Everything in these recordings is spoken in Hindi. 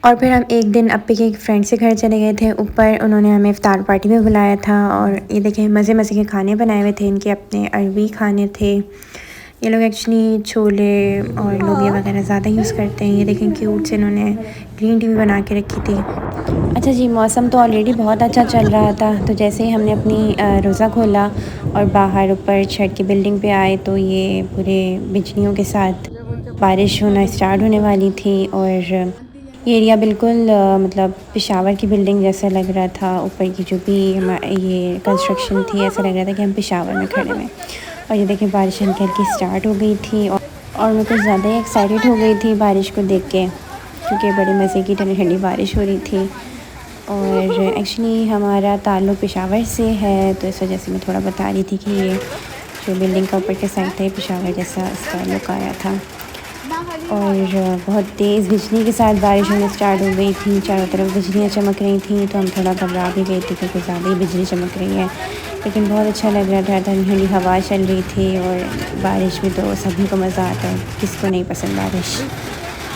और फिर हम एक दिन अप्पी के एक फ्रेंड से घर चले गए थे ऊपर। उन्होंने हमें इफ्तार पार्टी में बुलाया था और ये देखें मज़े मज़े के खाने बनाए हुए थे इनके, अपने अरबी खाने थे। ये लोग एक्चुअली छोले और लोबिया वगैरह ज़्यादा यूज़ करते हैं। ये देखें क्यूट से इन्होंने ग्रीन टी भी बना के रखी थी। अच्छा जी, मौसम तो ऑलरेडी बहुत अच्छा चल रहा था, तो जैसे ही हमने अपनी रोज़ा खोला और बाहर ऊपर छत की बिल्डिंग पे आए तो ये पूरे बिजलियों के साथ बारिश होना स्टार्ट होने वाली थी। और ये एरिया बिल्कुल मतलब पेशावर की बिल्डिंग जैसा लग रहा था। ऊपर की जो भी ये कंस्ट्रक्शन थी, ऐसा लग रहा था कि हम पेशावर में खड़े हैं। और ये देखिए बारिश हल्की हल्की स्टार्ट हो गई थी और मैं कुछ ज़्यादा ही एक्साइटेड हो गई थी बारिश को देख के, क्योंकि बड़ी मज़े की ठंडी ठंडी बारिश हो रही थी। और एक्चुअली हमारा ताल्लुक़ पेशावर से है, तो इस वजह से मैं थोड़ा बता रही थी कि ये जो बिल्डिंग का ऊपर के साइड था पेशावर जैसा इसका लुक आया था। और बहुत तेज़ बिजली के साथ बारिश होना स्टार्ट हो गई थी, चारों तरफ बिजलियाँ चमक रही थी, तो हम थोड़ा घबरा भी गए थे क्योंकि ज़्यादा ही बिजली चमक रही है। लेकिन बहुत अच्छा लग रहा था, ठंडी ठंडी हवा चल रही थी और बारिश में तो सभी को मज़ा आता है, किसको नहीं पसंद बारिश।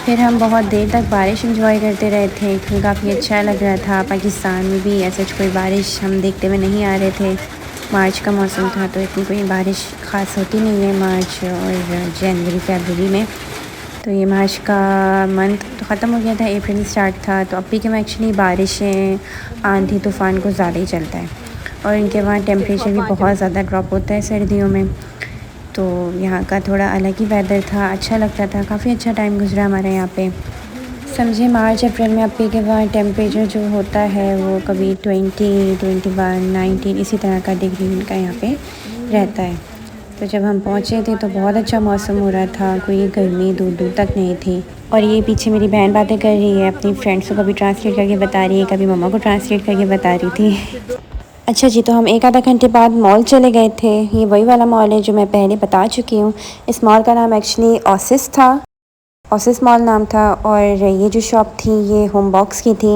फिर हम बहुत देर तक बारिश एंजॉय करते रहे थे क्योंकि काफ़ी अच्छा लग रहा था। पाकिस्तान में भी ऐसा कोई बारिश हम देखते हुए नहीं आ रहे थे। मार्च का मौसम था तो इतनी कोई बारिश ख़ास होती नहीं है मार्च और जनवरी फरवरी में। तो ये मार्च का मंथ तो ख़त्म हो गया था, अप्रैल स्टार्ट था। तो अभी के में एक्चुअली बारिशें आंधी तूफ़ान को ज़्यादा ही चलता है और इनके वहाँ टेम्परेचर भी बहुत ज़्यादा ड्रॉप होता है सर्दियों में। तो यहाँ का थोड़ा अलग ही वेदर था, अच्छा लगता था, काफ़ी अच्छा टाइम गुजरा हमारे यहाँ पे। समझे मार्च अप्रैल में अप्पी के वहाँ टेम्परेचर जो होता है वो कभी 20, 21, 19 इसी तरह का डिग्री का यहाँ पे रहता है। तो जब हम पहुँचे थे तो बहुत अच्छा मौसम हो रहा था, कोई गर्मी दूर दूर तक नहीं थी। और ये पीछे मेरी बहन बातें कर रही है, अपनी फ्रेंड्स को कभी ट्रांसलेट करके बता रही है, कभी मम्मा को ट्रांसलेट करके बता रही थी। अच्छा जी, तो हम एक आधा घंटे बाद मॉल चले गए थे। ये वही वाला मॉल है जो मैं पहले बता चुकी हूँ। इस मॉल का नाम एक्चुअली ओसिस था, ओसिस मॉल नाम था। और ये जो शॉप थी ये होम बॉक्स की थी।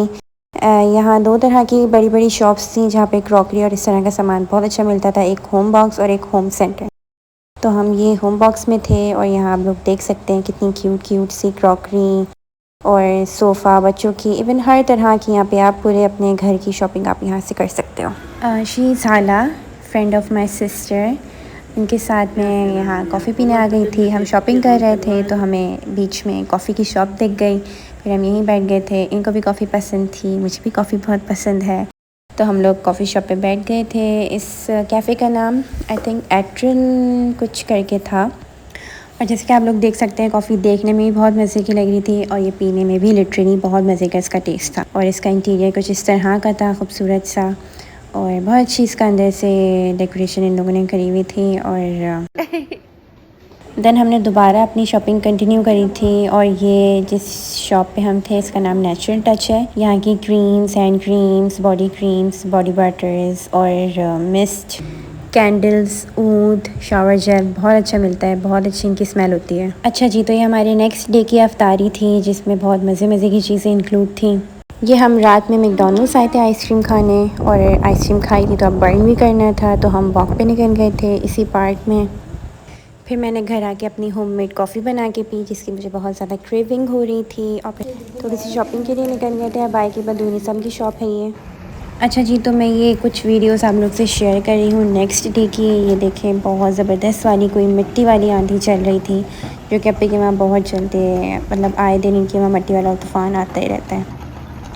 यहाँ दो तरह की बड़ी बड़ी शॉप्स थी जहाँ पे क्रॉकरी और इस तरह का सामान बहुत अच्छा मिलता था, एक होम बॉक्स और एक होम सेंटर। तो हम ये होम बॉक्स में थे और यहाँ आप लोग देख सकते हैं कितनी क्यूट क्यूट सी क्रॉकरी और सोफ़ा बच्चों की, इवन हर तरह की यहाँ पे आप पूरे अपने घर की शॉपिंग आप यहाँ से कर सकते हो। शी इज़ हाला, फ्रेंड ऑफ माई सिस्टर। इनके साथ में यहाँ कॉफ़ी पीने आ गई थी। हम शॉपिंग कर रहे थे तो हमें बीच में कॉफ़ी की शॉप दिख गई, फिर हम यहीं बैठ गए थे। इनको भी कॉफ़ी पसंद थी, मुझे भी कॉफ़ी बहुत पसंद है, तो हम लोग कॉफ़ी शॉप पे बैठ गए थे। इस कैफ़े का नाम आई थिंक एट्रन कुछ करके था। और जैसे कि आप लोग देख सकते हैं कॉफ़ी देखने में भी बहुत मज़े की लग रही थी और ये पीने में भी लिटरली बहुत मज़े का इसका टेस्ट था। और इसका इंटीरियर कुछ इस तरह का था, खूबसूरत सा, और बहुत अच्छी इसका अंदर से डेकोरेशन इन लोगों ने करी हुई थी। और देन हमने दोबारा अपनी शॉपिंग कंटिन्यू करी थी। और ये जिस शॉप पे हम थे इसका नाम नेचुरल टच है। यहाँ की creams, hand creams, body buttress और मिस्ट, कैंडल्स, ऊद, शावर जेल बहुत अच्छा मिलता है, बहुत अच्छी इनकी स्मेल होती है। अच्छा जी, तो ये हमारे नेक्स्ट डे की अफ्तारी थी जिसमें बहुत मज़े मज़े की चीज़ें इंक्लूड थी। ये हम रात में मैकडॉनल्ड्स आए थे आइसक्रीम खाने, और आइसक्रीम खाई थी तो अब बर्न भी करना था, तो हम वॉक पे निकल गए थे इसी पार्क में। फिर मैंने घर आके अपनी होममेड कॉफ़ी बना के पी जिसकी मुझे बहुत ज़्यादा क्रेविंग हो रही थी। और फिर थोड़ी सी शॉपिंग के लिए निकल गए थे। बाई की बदूनी सब की शॉप है ये। अच्छा जी, तो मैं ये कुछ वीडियोस आप लोग से शेयर कर रही हूँ नेक्स्ट डे की। ये देखें बहुत ज़बरदस्त वाली कोई मिट्टी वाली आंधी चल रही थी जो कि अप्पी के वहाँ बहुत चलते हैं, मतलब आए दिन इनके वहाँ मिट्टी वाला तूफ़ान आता ही रहता है।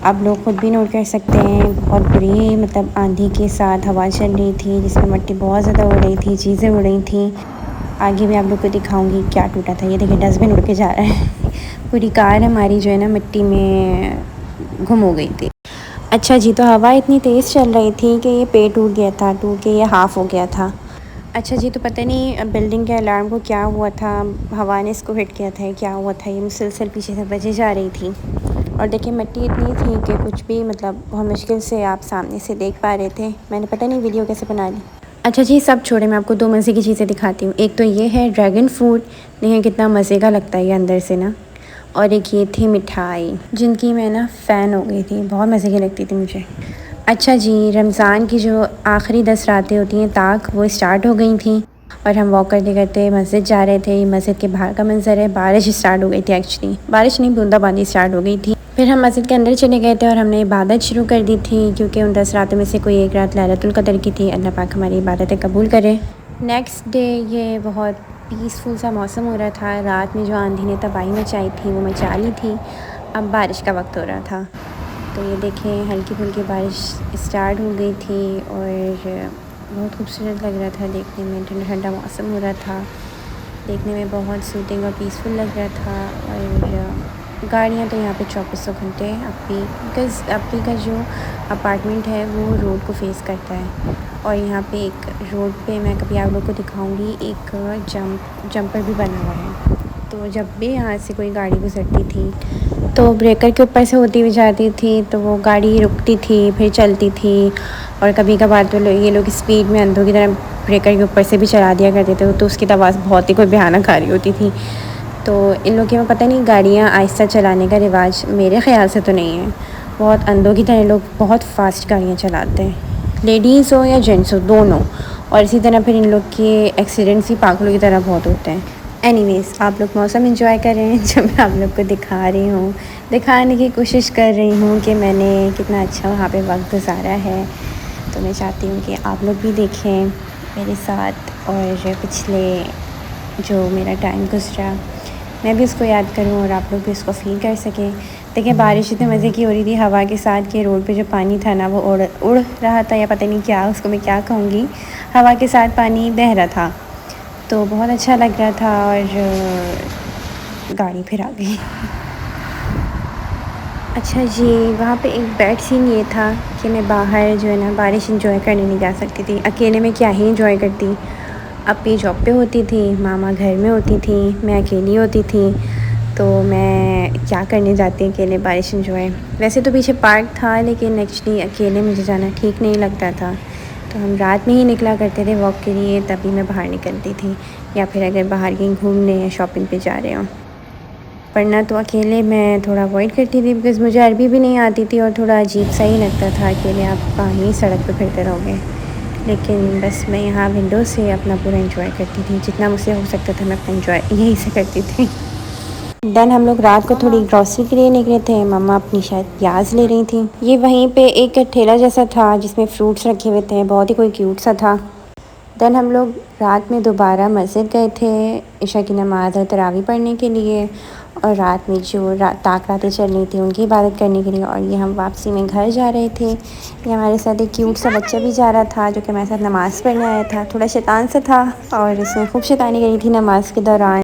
आप लोग खुद भी नोट कर सकते हैं, बहुत बुरी मतलब आंधी के साथ हवा चल रही थी जिसमें मिट्टी बहुत ज़्यादा उड़ रही थी, चीज़ें उड़ रही थी। आगे भी आप लोग को दिखाऊंगी क्या टूटा था। ये देखिए डस्टबिन उड़ के जा रहा है। पूरी कार हमारी जो है ना मिट्टी में गुम हो गई थी। अच्छा जी, तो हवा इतनी तेज़ चल रही थी कि ये पेड़ टूट गया था, टूट के ये हाफ़ हो गया था। अच्छा जी, तो पता नहीं बिल्डिंग के अलार्म को क्या हुआ था, हवा ने इसको हिट किया था, क्या हुआ था, ये मुसलसल पीछे से बजे जा रही थी। और देखिए मिट्टी इतनी थी कि कुछ भी मतलब बहुत मुश्किल से आप सामने से देख पा रहे थे। मैंने पता नहीं वीडियो कैसे बना ली। अच्छा जी, सब छोड़े, मैं आपको दो मज़े की चीज़ें दिखाती हूँ। एक तो ये है ड्रैगन फ्रूट, देखें कितना मज़े का लगता है ये अंदर से ना। और एक ये थी मिठाई जिनकी मैं ना फ़ैन हो गई थी, बहुत मज़े की लगती थी मुझे। अच्छा जी, रमज़ान की जो आखिरी 10 रातें होती हैं ताक, वो स्टार्ट हो गई थी और हम वॉक करते करते मस्जिद जा रहे थे। मस्जिद के बाहर का मंजर है, बारिश स्टार्ट हो गई थी, एक्चुअली बारिश नहीं बूंदाबांदी स्टार्ट हो गई थी। फिर हम मस्जिद के अंदर चले गए थे और हमने इबादत शुरू कर दी थी, क्योंकि उन 10 रातों में से कोई एक रात लैलतुल क़द्र की थी। अल्लाह पाक हमारी इबादतें कबूल करे। नेक्स्ट डे ये बहुत पीसफुल सा मौसम हो रहा था। रात में जो आंधी ने तबाही मचाई थी वो मचा ली थी। अब बारिश का वक्त हो रहा था, तो ये देखें हल्की फुल्की बारिश स्टार्ट हो गई थी और बहुत खूबसूरत लग रहा था देखने में। ठंडा ठंडा मौसम हो रहा था, देखने में बहुत सूदिंग और पीसफुल लग रहा था। और गाड़ियाँ तो यहाँ पे 2400 घंटे अपी का जो अपार्टमेंट है वो रोड को फेस करता है। और यहाँ पे एक रोड पे मैं कभी आप लोग को दिखाऊंगी, एक जंपर भी बना हुआ है। तो जब भी यहाँ से कोई गाड़ी गुजरती थी तो ब्रेकर के ऊपर से होती हुई जाती थी, तो वो गाड़ी रुकती थी फिर चलती थी। और कभी कभार तो ये लोग स्पीड में अंधों की तरह ब्रेकर के ऊपर से भी चला दिया करते थे, तो उसकी आवाज़ बहुत ही कोई भयानक आ रही होती थी। तो इन लोगों के में पता नहीं गाड़ियाँ आहिस्ता चलाने का रिवाज मेरे ख़्याल से तो नहीं है। बहुत अंधों की तरह लोग बहुत फास्ट गाड़ियाँ चलाते हैं, लेडीज़ हो या जेंट्स हो दोनों। और इसी तरह फिर इन लोग के एक्सीडेंट्स भी पागलों की तरह बहुत होते हैं। एनीवेज़ आप लोग मौसम एंजॉय कर रहे हैं जो मैं आप लोग को दिखा रही हूँ, दिखाने की कोशिश कर रही हूँ कि मैंने कितना अच्छा वहाँ पे वक्त गुजारा है। तो मैं चाहती हूँ कि आप लोग भी देखें मेरे साथ और पिछले जो मेरा टाइम गुजरा मैं भी उसको याद करूँ और आप लोग भी उसको फ़ील कर सकें। देखिए बारिश इतने मज़े की हो रही थी हवा के साथ कि रोड पे जो पानी था ना वो उड़ रहा था, या पता नहीं क्या उसको मैं क्या कहूँगी, हवा के साथ पानी बह रहा था। तो बहुत अच्छा लग रहा था। और गाड़ी फिर आ गई। अच्छा जी, वहाँ पे एक बैड सीन ये था कि मैं बाहर जो है ना बारिश इंजॉय करने नहीं जा सकती थी। अकेले में क्या ही इंजॉय करती। अपनी जॉब पे होती थी, मामा घर में होती थी, मैं अकेली होती थी, तो मैं क्या करने जाती अकेले बारिश इंजॉय। वैसे तो पीछे पार्क था, लेकिन एक्चुअली अकेले मुझे जाना ठीक नहीं लगता था। तो हम रात में ही निकला करते थे वॉक के लिए, तभी मैं बाहर निकलती थी, या फिर अगर बाहर कहीं घूमने या शॉपिंग पे जा रहे हों। वरना तो अकेले मैं थोड़ा अवॉइड करती थी, बिकॉज़ मुझे अरबी भी नहीं आती थी और थोड़ा अजीब सा ही लगता था अकेले आप कहीं सड़क पे फिरते रहोगे। लेकिन बस मैं यहाँ विंडो से अपना पूरा एंजॉय करती थी, जितना मुझसे हो सकता था मैं अपना एंजॉय यहीं से करती थी। देन हम लोग रात को थोड़ी ग्रॉसरी के लिए निकले थे। मम्मा अपनी शायद प्याज ले रही थी। ये वहीं पे एक ठेला जैसा था जिसमें फ्रूट्स रखे हुए थे, बहुत ही कोई क्यूट सा था। देन हम लोग रात में दोबारा मस्जिद गए थे इशा की नमाज़ और तरावी पढ़ने के लिए, और रात में जो ताक रातें चल रही थी उनकी इबादत करने के लिए। और ये हम वापसी में घर जा रहे थे। ये हमारे साथ एक क्यूट सा बच्चा भी जा रहा था जो कि हमारे साथ नमाज़ पढ़ने आया था। थोड़ा शैतान सा था और उसने खूब शैतानी करी थी नमाज़ के दौरान।